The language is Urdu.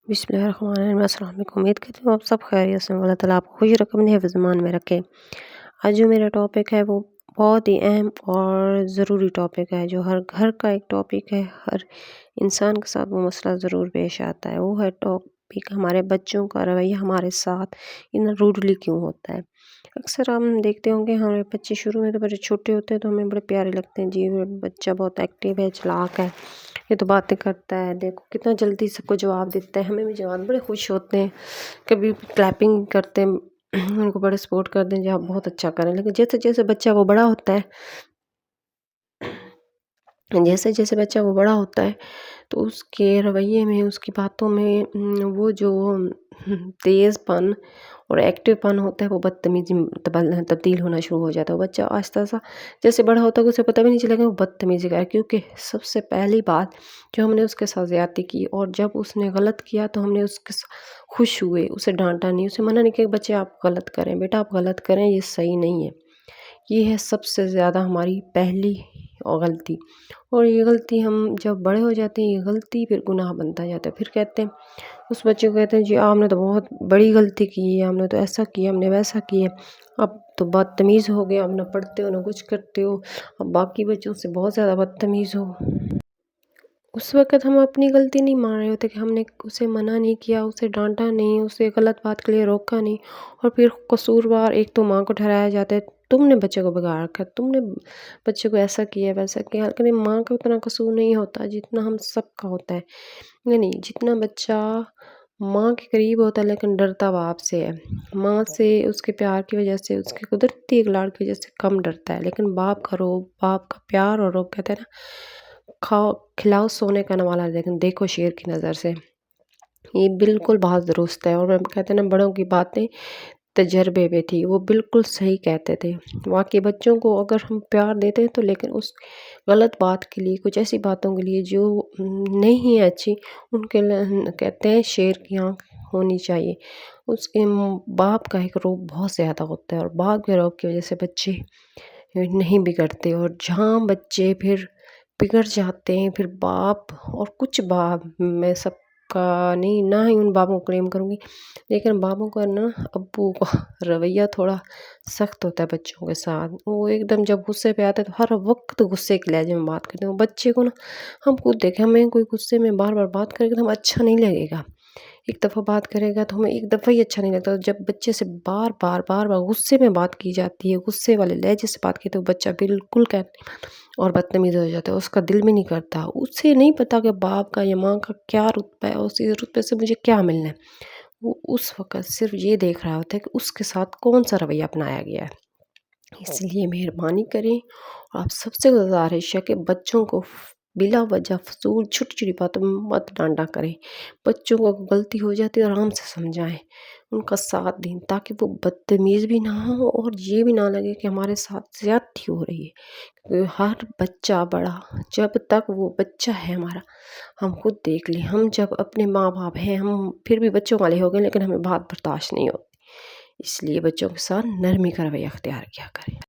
بسم اللہ الرحمن الرحیم۔ السلام علیکم، امید کرتی ہوں آپ سب خیریت سے ہوں۔ اللہ تعالیٰ آپ کو خوش رقم اپنے حفظ مان میں رکھے۔ آج جو میرا ٹاپک ہے وہ بہت ہی اہم اور ضروری ٹاپک ہے، جو ہر گھر کا ایک ٹاپک ہے، ہر انسان کے ساتھ وہ مسئلہ ضرور پیش آتا ہے۔ وہ ہے ٹاپک ہمارے بچوں کا رویہ ہمارے ساتھ اتنا روڈلی کیوں ہوتا ہے۔ اکثر ہم دیکھتے ہوں گے ہمارے بچے شروع میں تو بڑے چھوٹے ہوتے ہیں تو ہمیں بڑے پیارے لگتے ہیں، جی بچہ بہت ایکٹیو ہے، چلاک ہے، یہ تو باتیں کرتا ہے، دیکھو کتنا جلدی سب کو جواب دیتا ہے، ہمیں بھی جواب بڑے خوش ہوتے ہیں، کبھی کلیپنگ کرتے ہیں، ان کو بڑے سپورٹ کرتے ہیں، جی آپ بہت اچھا کریں۔ لیکن جیسے جیسے بچہ وہ بڑا ہوتا ہے تو اس کے رویے میں، اس کی باتوں میں وہ جو تیز پن اور ایکٹیو پن ہوتا ہے وہ بدتمیزی تبدیل ہونا شروع ہو جاتا ہے۔ وہ بچہ آہستہ آہستہ جیسے بڑا ہوتا ہے اسے پتہ بھی نہیں چلے گا وہ بدتمیزی کا ہے، کیونکہ سب سے پہلی بات جو ہم نے اس کے ساتھ زیادتی کی، اور جب اس نے غلط کیا تو ہم نے اس کے خوش ہوئے، اسے ڈانٹا نہیں، اسے منع نہیں کہ بچے آپ غلط کریں، بیٹا آپ غلط کریں، یہ صحیح نہیں ہے۔ یہ ہے سب سے زیادہ ہماری پہلی غلطی، اور یہ غلطی ہم جب بڑے ہو جاتے ہیں یہ غلطی پھر گناہ بنتا جاتا ہے۔ پھر کہتے ہیں اس بچے کو، کہتے ہیں جی آپ نے تو بہت بڑی غلطی کی ہے، ہم نے تو ایسا کیا، ہم نے ویسا کیا، اب تو بدتمیز ہو گیا، اب نہ پڑھتے ہو نہ کچھ کرتے ہو، اب باقی بچوں سے بہت زیادہ بدتمیز ہو۔ اس وقت ہم اپنی غلطی نہیں مان رہے ہوتے کہ ہم نے اسے منع نہیں کیا، اسے ڈانٹا نہیں، اسے غلط بات کے لیے روکا نہیں، اور پھر قصوروار ایک تو ماں کو ٹھہرایا جاتا ہے، تم نے بچے کو بگاڑ رکھا ہے، تم نے بچے کو ایسا کیا ویسا کیا۔ لیکن ماں کا اتنا قصور نہیں ہوتا جتنا ہم سب کا ہوتا ہے، یعنی جتنا بچہ ماں کے قریب ہوتا ہے لیکن ڈرتا باپ سے ہے، ماں سے اس کے پیار کی وجہ سے، اس کی قدرتی ایک لاڑ کی وجہ سے کم ڈرتا ہے، لیکن باپ کا روب، باپ کا پیار اور روب، کہتے ہیں نا کھلاؤ سونے کا نوالا لیکن دیکھو شیر کی نظر سے، یہ بالکل بات درست ہے۔ اور کہتے ہیں نا بڑوں کی باتیں تجربے پہ تھی، وہ بالکل صحیح کہتے تھے۔ واقعی بچوں کو اگر ہم پیار دیتے ہیں تو لیکن اس غلط بات کے لیے، کچھ ایسی باتوں کے لیے جو نہیں ہے اچھی، ان کے کہتے ہیں شیر کی آنکھ ہونی چاہیے۔ اس کے باپ کا ایک روب بہت زیادہ ہوتا ہے، اور باپ کے روب کی وجہ سے بچے نہیں بگڑتے، اور جہاں بچے پھر بگڑ جاتے ہیں پھر باپ، اور کچھ باپ، میں سب کا نہیں، نہ ہی ان باپوں کو کلیم کروں گی، لیکن باپوں کا نا ابو کا رویہ تھوڑا سخت ہوتا ہے بچوں کے ساتھ۔ وہ ایک دم جب غصے پہ آتے ہیں تو ہر وقت غصے کے لہجے میں بات کرتے ہیں۔ بچے کو نا ہم خود دیکھیں، ہمیں کوئی غصے میں بار بار بات کرے گا تو ہمیں اچھا نہیں لگے گا، ایک دفعہ بات کرے گا تو ہمیں ایک دفعہ ہی اچھا نہیں لگتا۔ جب بچے سے بار بار غصے میں بات کی جاتی ہے، غصے والے لہجے سے بات کی، تو بچہ بالکل اور بدتمیز ہو جاتا ہے، اس کا دل بھی نہیں کرتا، اسے نہیں پتا کہ باپ کا یا ماں کا کیا رتبہ ہے، اسی رتبے سے مجھے کیا ملنا ہے۔ وہ اس وقت صرف یہ دیکھ رہا ہوتا ہے کہ اس کے ساتھ کون سا رویہ اپنایا گیا ہے۔ اس لیے مہربانی کریں، اور آپ سب سے گزارش ہے کہ بچوں کو بلا وجہ فضول چھوٹی چھوٹی باتوں میں مت ڈانٹا کریں۔ بچوں کو غلطی ہو جاتی ہے آرام سے سمجھائیں، ان کا ساتھ دیں، تاکہ وہ بدتمیز بھی نہ ہو، اور یہ بھی نہ لگے کہ ہمارے ساتھ زیادتی ہو رہی ہے۔ کیونکہ ہر بچہ بڑا، جب تک وہ بچہ ہے ہمارا، ہم خود دیکھ لیں، ہم جب اپنے ماں باپ ہیں، ہم پھر بھی بچوں والے ہو گئے، لیکن ہمیں بات برداشت نہیں ہوتی، اس لیے بچوں کے ساتھ نرمی کا رویہ اختیار کیا کریں۔